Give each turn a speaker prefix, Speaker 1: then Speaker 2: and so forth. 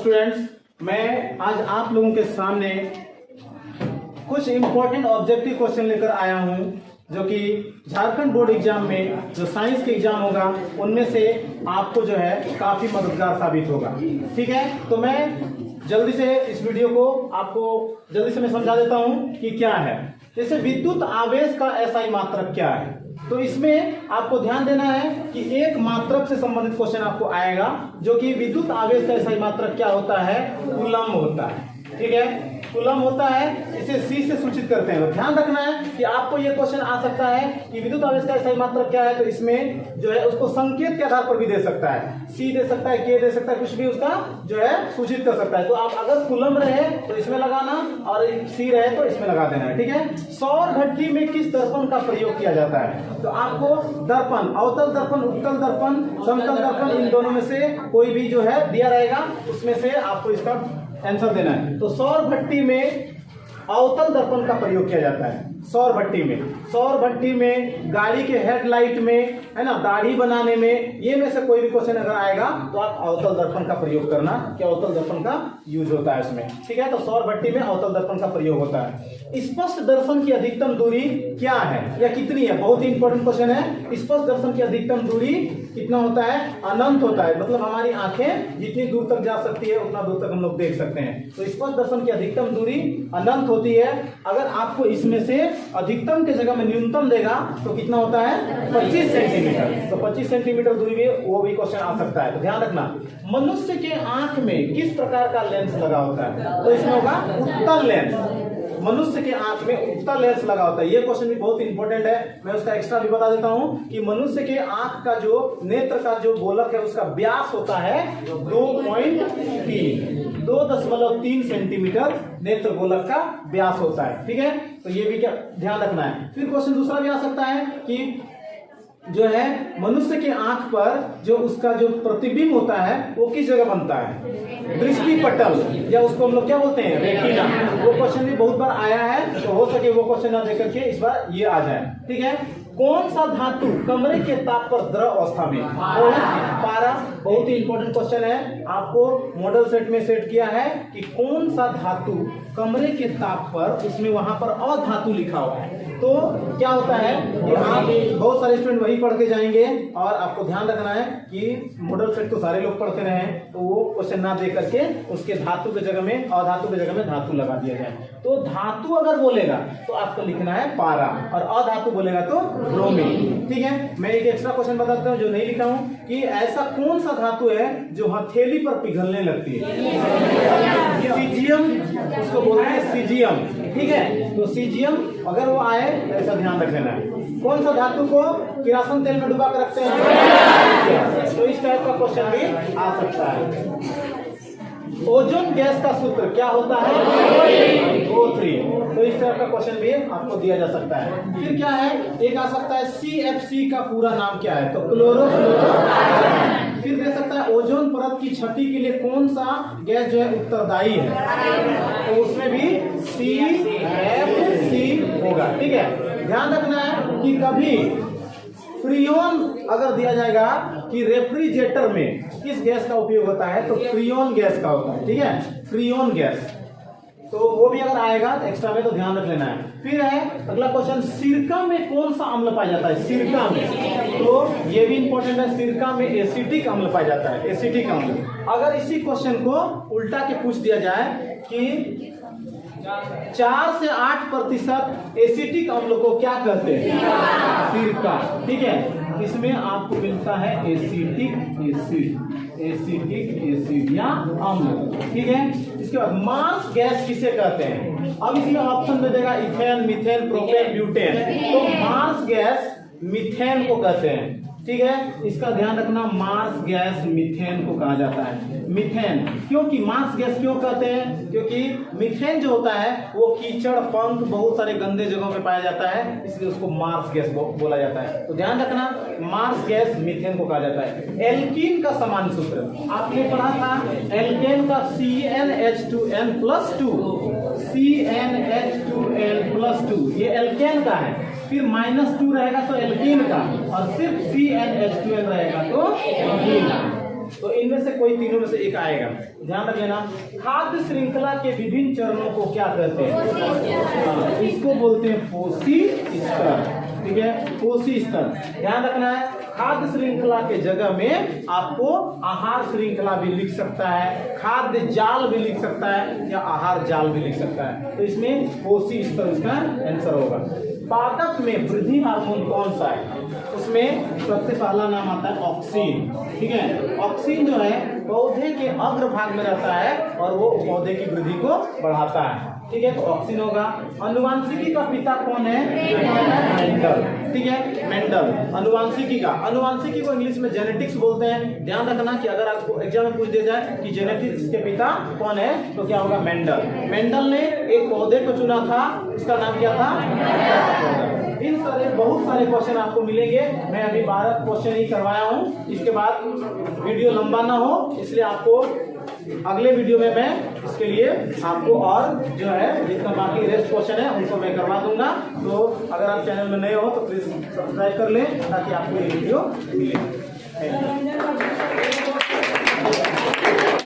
Speaker 1: Students, मैं आज आप लोगों के सामने कुछ इम्पोर्टेंट ऑब्जेक्टिव क्वेश्चन लेकर आया हूं जो कि झारखंड बोर्ड एग्जाम में जो साइंस के एग्जाम होगा उनमें से आपको जो है काफी मददगार साबित होगा। ठीक है, तो मैं जल्दी से इस वीडियो को आपको जल्दी से मैं समझा देता हूं कि क्या है। जैसे विद्युत आवेश का एसआई मात्रक क्या है, तो इसमें आपको ध्यान देना है कि एक मात्रक से संबंधित क्वेश्चन आपको आएगा जो कि विद्युत आवेश का एसआई मात्रक क्या होता है, कूलम होता है। ठीक है, कूलम होता है, इसे सी से सूचित करते हैं। तो ध्यान रखना है कि आपको यह क्वेश्चन आ सकता है कि विद्युत आवेश का एसआई मात्रक क्या है, तो इसमें जो है उसको संकेत के आधार पर भी दे सकता है, सी दे सकता है, के दे सकता है, कुछ भी उसका जो है सूचित कर सकता है। तो आप अगर कूलम रहे तो इसमें लगाना और सी रहे तो इसमें लगा देना है। ठीक है, सौर भट्टी में किस दर्पण का प्रयोग किया जाता है, तो आपको दर्पण, अवतल दर्पण, उत्तल दर्पण, समतल दर्पण, इन दोनों में से कोई भी जो है दिया रहेगा उसमें से आपको इसका आंसर देना है। तो सौर भट्टी में अवतल दर्पण का प्रयोग किया जाता है। सौर भट्टी में गाड़ी के हेडलाइट में, है ना, दाढ़ी बनाने में, ये में से कोई भी क्वेश्चन अगर आएगा तो आप अवतल दर्पण का प्रयोग करना कि अवतल दर्पण का यूज होता है इसमें। ठीक है, तो सौर भट्टी में अवतल दर्पण का प्रयोग होता है। स्पष्ट दर्शन की अधिकतम दूरी क्या है या कितनी है, बहुत ही इंपॉर्टेंट क्वेश्चन है। स्पष्ट दर्शन की अधिकतम दूरी कितना होता है, अनंत होता है, मतलब हमारी आंखें जितनी दूर तक जा सकती है उतना दूर तक हम लोग देख सकते हैं। तो स्पष्ट दर्शन की अधिकतम दूरी अनंत होती है। अगर आपको इसमें से अधिकतम के जगह में न्यूनतम देगा तो कितना होता है, 25 सेंटीमीटर। तो 25 सेंटीमीटर दूरी में वो भी क्वेश्चन आ सकता है। तो ध्यान रखना, मनुष्य के आंख में किस प्रकार का लेंस लगा होता है, तो इसमें होगा उत्तल लेंस। मनुष्य के आंख में उत्तल लेंस लगा होता है। ये क्वेश्चन भी बहुत इंपॉर्टेंट है, मैं उसका एक्स्ट्रा भी बता देता हूं कि मनुष्य के आंख का जो नेत्र का जो गोलक है उसका व्यास होता है 2.3 सेंटीमीटर नेत्र गोलक का व्यास होता है। ठीक है, तो ये भी क्या ध्यान रखना है। फिर क्वेश्चन दूसरा भी आ सकता है कि जो है मनुष्य के आंख पर जो उसका जो प्रतिबिंब होता है वो किस जगह बनता है, दृष्टि पटल, या उसको हम लोग क्या बोलते हैं, रेटिना। वो क्वेश्चन भी बहुत बार आया है, तो हो सके वो क्वेश्चन ना देकर के इस बार ये आ जाए। ठीक है, कौन सा धातु कमरे के ताप पर द्रव अवस्था में, तो पारा, बहुत ही इंपॉर्टेंट क्वेश्चन है। आपको मॉडल सेट में सेट किया है कि कौन सा धातु कमरे के ताप पर, उसमें वहां पर अधातु लिखा हुआ है। तो क्या होता है कि आप बहुत सारे स्टूडेंट वही पढ़ के जाएंगे और आपको ध्यान रखना है कि मॉडल सेट तो सारे लोग पढ़ते रहे, तो वो क्वेश्चन ना दे करके उसके धातु के जगह में अधातु के जगह में धातु लगा दिया जाए। तो धातु अगर बोलेगा तो आपको लिखना है पारा और अधातु बोलेगा तो ब्रोमीन। ठीक है, मैं एक एक्स्ट्रा क्वेश्चन बताता हूँ जो नहीं लिखा हूँ कि ऐसा कौन सा धातु है जो हथेली पर पिघलने लगती है, सीजियम, उसको बोलते हैं सीजियम। ठीक है, तो सीजियम अगर वो आए तो ऐसा ध्यान रख लेना है। कौन सा धातु को किरासन तेल में डुबा कर रखते हैं, तो इस टाइप का क्वेश्चन भी आ सकता है। ओजोन गैस का सूत्र क्या होता है, O3। तो इस तरह का क्वेश्चन भी आपको दिया जा सकता है। फिर क्या है, एक आ सकता है CFC का पूरा नाम क्या है, तो क्लोरोफ्लोरोकार्बन। फिर दे सकता है ओजोन परत की क्षति के लिए कौन सा गैस जो है उत्तरदायी है, तो उसमें भी CFC होगा। ठीक है, ध्यान रखना है कि कभी फ्रियोन अगर दिया जाएगा कि रेफ्रिजरेटर में किस गैस का उपयोग होता है, तो फ्रियोन गैस का होता है। ठीक है, फ्रियोन गैस, तो वो भी अगर आएगा तो एक्स्ट्रा में तो ध्यान रख लेना है। फिर है अगला क्वेश्चन, सिरका में कौन सा अम्ल पाया जाता है, सिरका में, तो ये भी इंपॉर्टेंट है। सिरका में एसिटिक अम्ल पाया जाता है, एसिटिक अम्ल। अगर इसी क्वेश्चन को उल्टा के पूछ दिया जाए कि 4 से 8% एसिटिक अम्ल को क्या कहते हैं, सिरका। ठीक है, इसमें आपको मिलता है एसिटिक एसिड या अम्ल। ठीक है, इसके बाद मार्स गैस किसे कहते हैं, अब इसमें ऑप्शन दे देगा इथेन, मीथेन, प्रोपेन, ब्यूटेन। तो मार्स गैस मीथेन को कहते हैं। ठीक है, इसका ध्यान रखना, मार्स गैस मीथेन को कहा जाता है। मीथेन क्योंकि मार्स गैस क्यों कहते हैं, क्योंकि मीथेन जो होता है वो कीचड़, पंख, बहुत सारे गंदे जगहों में पाया जाता है, इसलिए उसको मार्स गैस बोला जाता है। तो ध्यान रखना, मार्स गैस मीथेन को कहा जाता है। एल्कीन का सामान्य सूत्र आपने पढ़ा था, एल्केन का CnH2n+2, CnH2n+2, ये एल्केन का है। फिर -2 रहेगा तो एल्कीन का, और सिर्फ CnH2n रहेगा तो एल्कीन का। तो इनमें से कोई तीनों में से एक आएगा। ध्यान रख लेना। खाद्य श्रृंखला के विभिन्न चरणों को क्या कहते हैं? इसको बोलते हैं पोषी स्तर। ठीक है, पोषी स्तर। ध्यान रखना है, खाद्य श्रृंखला के जगह में आपको आहार श्रृंखला भी लिख सकता है, खाद्य जाल भी लिख सकता है, या आहार जाल भी लिख सकता है। तो इसमें पोषी स्तर इसका आंसर होगा। पादप में वृद्धि हार्मोन कौन सा है? उसमें सबसे पहला नाम आता है ऑक्सीन। ठीक है, ऑक्सीन जो है पौधे के अग्र भाग में रहता है और वो पौधे की वृद्धि को बढ़ाता है। ठीक है, तो ऑक्सीन होगा। अनुवांशिकी का पिता कौन है? मेंडल। ठीक है, मेंडल अनुवांशिकी का। अनुवांशिकी को इंग्लिश में जेनेटिक्स बोलते हैं। ध्यान रखना कि अगर आपको एग्जाम में पूछ दिया जाए कि जेनेटिक्स के पिता कौन है, तो क्या होगा? मेंडल। मेंडल ने एक पौधे को चुना था, उसका नाम क्या था? इन सारे बहुत सारे क्वेश्चन आपको मिलेंगे। मैं अभी 12 क्वेश्चन ही करवाया हूँ, इसके बाद वीडियो लंबा ना हो, इसलिए आपको अगले वीडियो में मैं इसके लिए आपको और जो है जितना बाकी रेस्ट क्वेश्चन है उनको मैं करवा दूंगा। तो अगर आप चैनल में नए हो तो प्लीज सब्सक्राइब कर लें ताकि आपको ये वीडियो मिले।